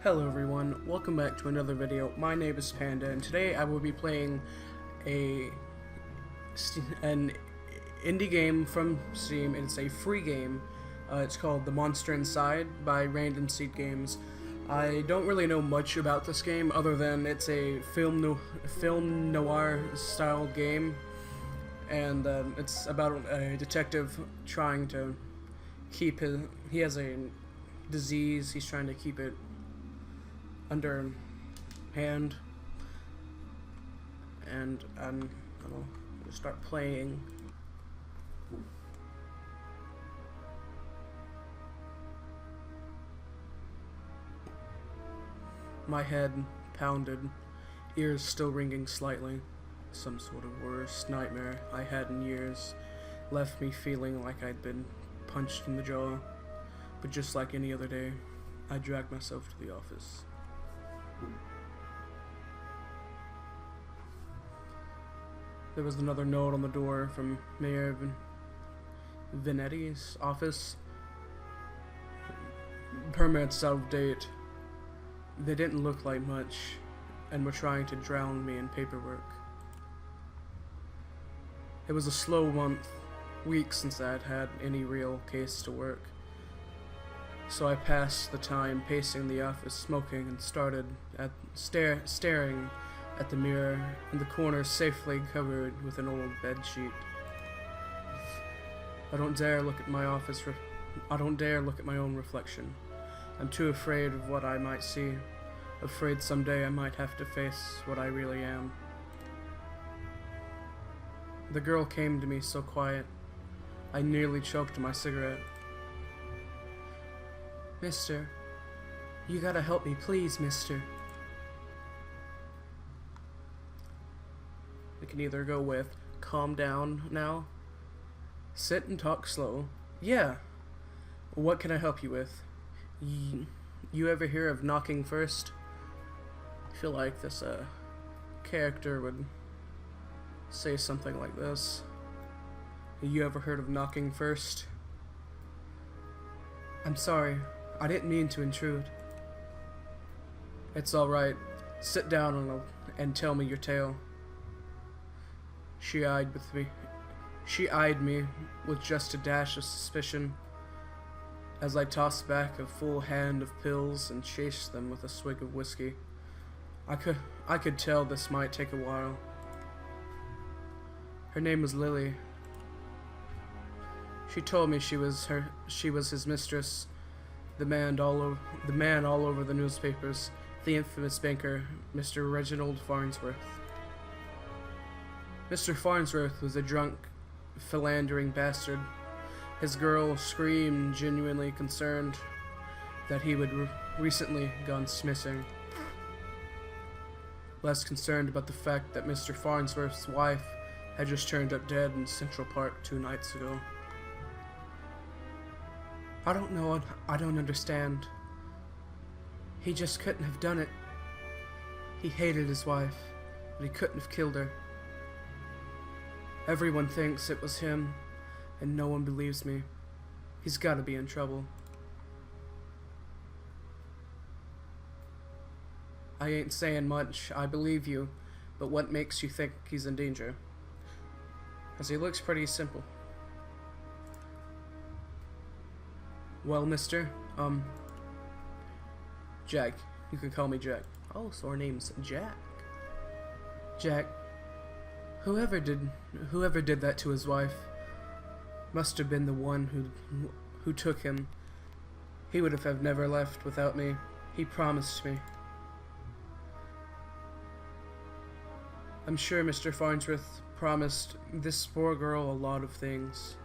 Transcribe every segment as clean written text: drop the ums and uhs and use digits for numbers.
Hello everyone, welcome back to another video. My name is Panda, and today I will be playing an indie game from Steam. It's a free game. It's called The Monster Inside by Random Seed Games. I don't really know much about this game other than it's a film noir style game, and it's about a detective trying to keep he has a disease. He's trying to keep it under hand, and I'm gonna start playing. My head pounded, ears still ringing slightly. Some sort of worst nightmare I had in years left me feeling like I'd been punched in the jaw. But just like any other day, I dragged myself to the office. There was another note on the door from Mayor Venetti's office. Permits out of date. They didn't look like much, and were trying to drown me in paperwork. It was a slow week since I had had any real case to work. So I passed the time pacing the office, smoking, and started staring at the mirror in the corner, safely covered with an old bed sheet. I don't dare look at my own reflection. I'm too afraid of what I might see, afraid someday I might have to face what I really am. The girl came to me so quiet, I nearly choked my cigarette. Mister, you gotta help me, please, mister. We can either go with, calm down now, sit and talk slow. Yeah, what can I help you with? You ever hear of knocking first? I feel like this character would say something like this. You ever heard of knocking first? I'm sorry, I didn't mean to intrude. It's alright. Sit down and tell me your tale. She eyed me with just a dash of suspicion as I tossed back a full hand of pills and chased them with a swig of whiskey. I could tell this might take a while. Her name was Lily. She told me she was his mistress, the man all over the newspapers, the infamous banker, Mr. Reginald Farnsworth. Mr. Farnsworth was a drunk, philandering bastard. His girl screamed, genuinely concerned that he would recently gone missing. Less concerned about the fact that Mr. Farnsworth's wife had just turned up dead in Central Park 2 nights ago. I don't know, I don't understand. He just couldn't have done it. He hated his wife, but he couldn't have killed her. Everyone thinks it was him, and no one believes me. He's gotta be in trouble. I ain't saying much, I believe you, but what makes you think he's in danger? Because he looks pretty simple. Well, mister, Jack. You can call me Jack. Oh, so our name's Jack. Jack, whoever did that to his wife must have been the one who took him. He would have never left without me. He promised me. I'm sure Mr. Farnsworth promised this poor girl a lot of things.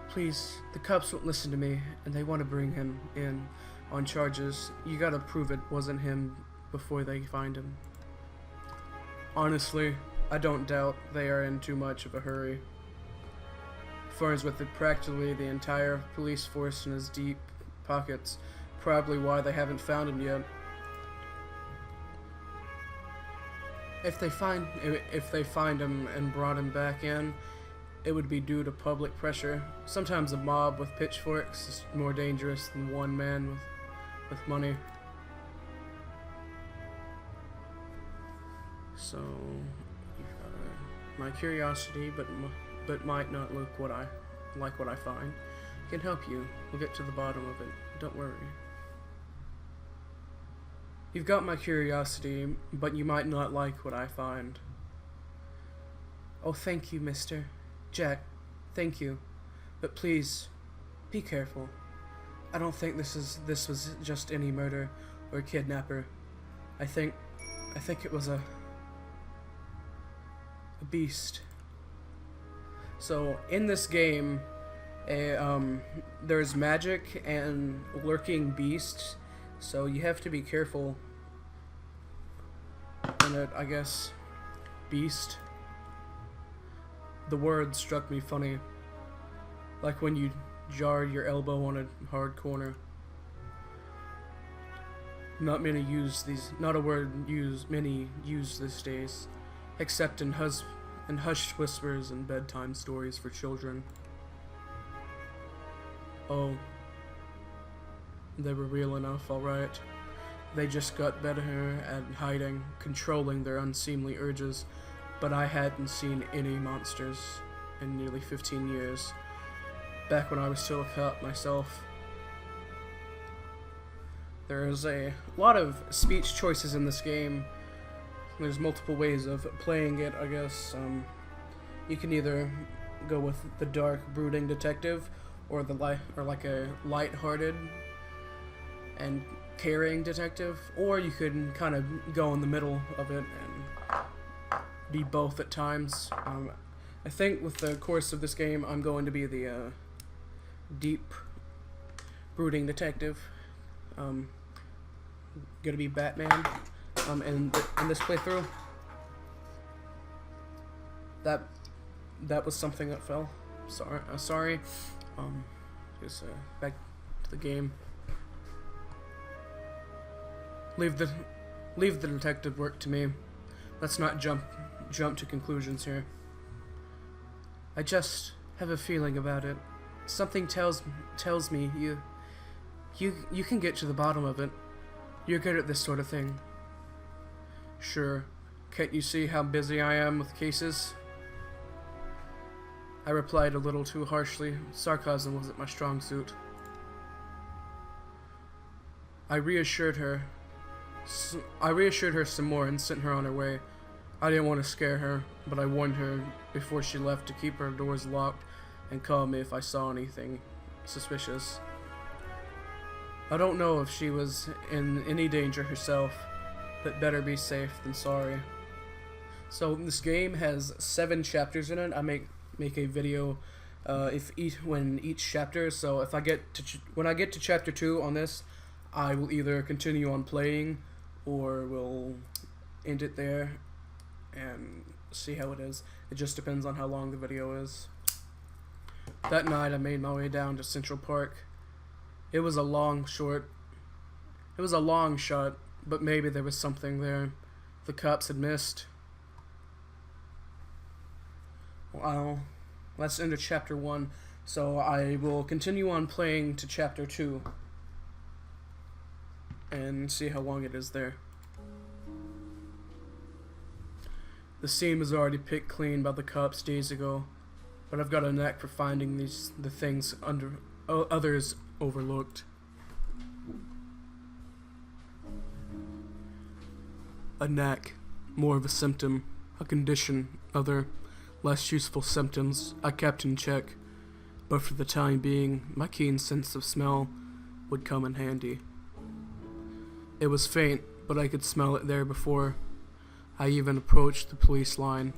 Please, the cops won't listen to me, and they want to bring him in on charges. You gotta prove it wasn't him before they find him. Honestly, I don't doubt they are in too much of a hurry. Farnsworth had practically the entire police force in his deep pockets, probably why they haven't found him yet. If they find him and brought him back in, it would be due to public pressure. Sometimes a mob with pitchforks is more dangerous than one man with money. So, my curiosity, but might not look what I find, can help you. We'll get to the bottom of it. Don't worry. You've got my curiosity, but you might not like what I find. Oh, thank you, mister. Jack, thank you. But please, be careful. I don't think this was just any murder or kidnapper. I think it was a beast. So, in this game, there's magic and lurking beasts, so you have to be careful. And it, I guess, beast. The word struck me funny, like when you jar your elbow on a hard corner. Not a word many use these days, except in hushed whispers and bedtime stories for children. Oh, they were real enough, alright. They just got better at hiding, controlling their unseemly urges, but I hadn't seen any monsters in nearly 15 years, back when I was still a cop myself. There's a lot of speech choices in this game. There's multiple ways of playing it, I guess. You can either go with the dark, brooding detective, or like a light-hearted and caring detective, or you could kind of go in the middle of it and be both at times. I think with the course of this game, I'm going to be the deep, brooding detective. Gonna be Batman. In this playthrough. That was something that fell. Sorry. Just back to the game. Leave the detective work to me. Let's not jump to conclusions here. I just have a feeling about it. Something tells me you can get to the bottom of it. You're good at this sort of thing. Sure. Can't you see how busy I am with cases? I replied a little too harshly. Sarcasm wasn't my strong suit. I reassured her some more and sent her on her way. I didn't want to scare her, but I warned her before she left to keep her doors locked and call me if I saw anything suspicious. I don't know if she was in any danger herself, but better be safe than sorry. So this game has 7 chapters in it. I make a video when each chapter. So if when I get to chapter 2 on this, I will either continue on playing or will end it there and see how it is. It just depends on how long the video is. That night I made my way down to Central Park. It was a long shot, but maybe there was something there the cops had missed. Well, let's enter chapter 1, so I will continue on playing to chapter 2 and see how long it is there. The scene was already picked clean by the cops days ago, but I've got a knack for finding the things others overlooked. A knack, more of a symptom, a condition. Other, less useful symptoms I kept in check, but for the time being, my keen sense of smell would come in handy. It was faint, but I could smell it there before I even approached the police line.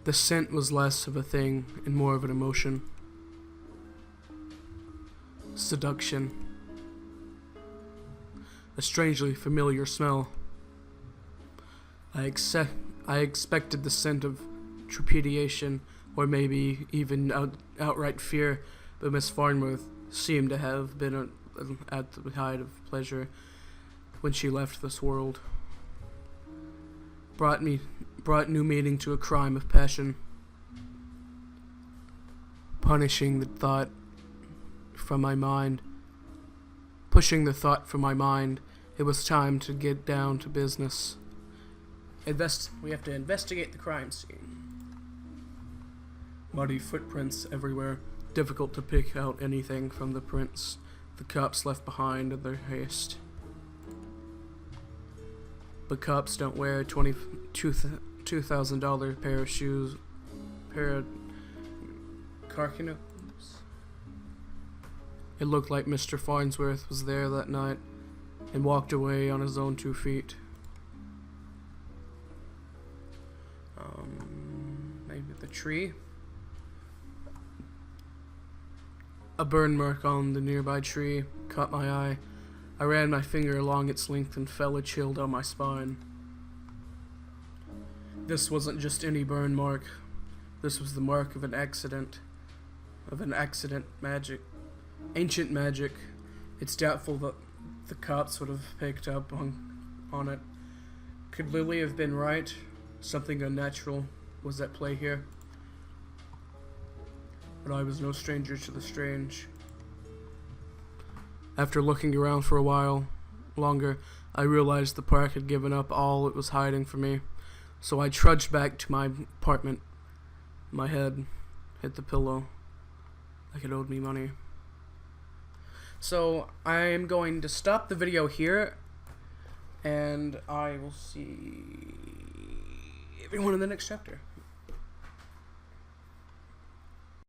The scent was less of a thing and more of an emotion. Seduction. A strangely familiar smell. I expected the scent of trepidation, or maybe even outright fear, but Miss Farnworth seemed to have been at the height of pleasure when she left this world. Brought new meaning to a crime of passion. punishing the thought from my mind. Pushing the thought from my mind, it was time to get down to business. We have to investigate the crime scene. Muddy footprints everywhere, difficult to pick out anything from the prints the cops left behind in their haste. But cops don't wear a $2,000 pair of shoes, pair of carcinoes. It looked like Mr. Farnsworth was there that night and walked away on his own 2 feet. Maybe the tree. A burn mark on the nearby tree caught my eye. I ran my finger along its length and felt a chill down my spine. This wasn't just any burn mark. This was the mark of an accident. Ancient magic. It's doubtful that the cops would have picked up on it. Could Lily have been right? Something unnatural was at play here. But I was no stranger to the strange. After looking around for a while longer, I realized the park had given up all it was hiding from me. So I trudged back to my apartment. My head hit the pillow like it owed me money. So I'm going to stop the video here, and I will see everyone in the next chapter.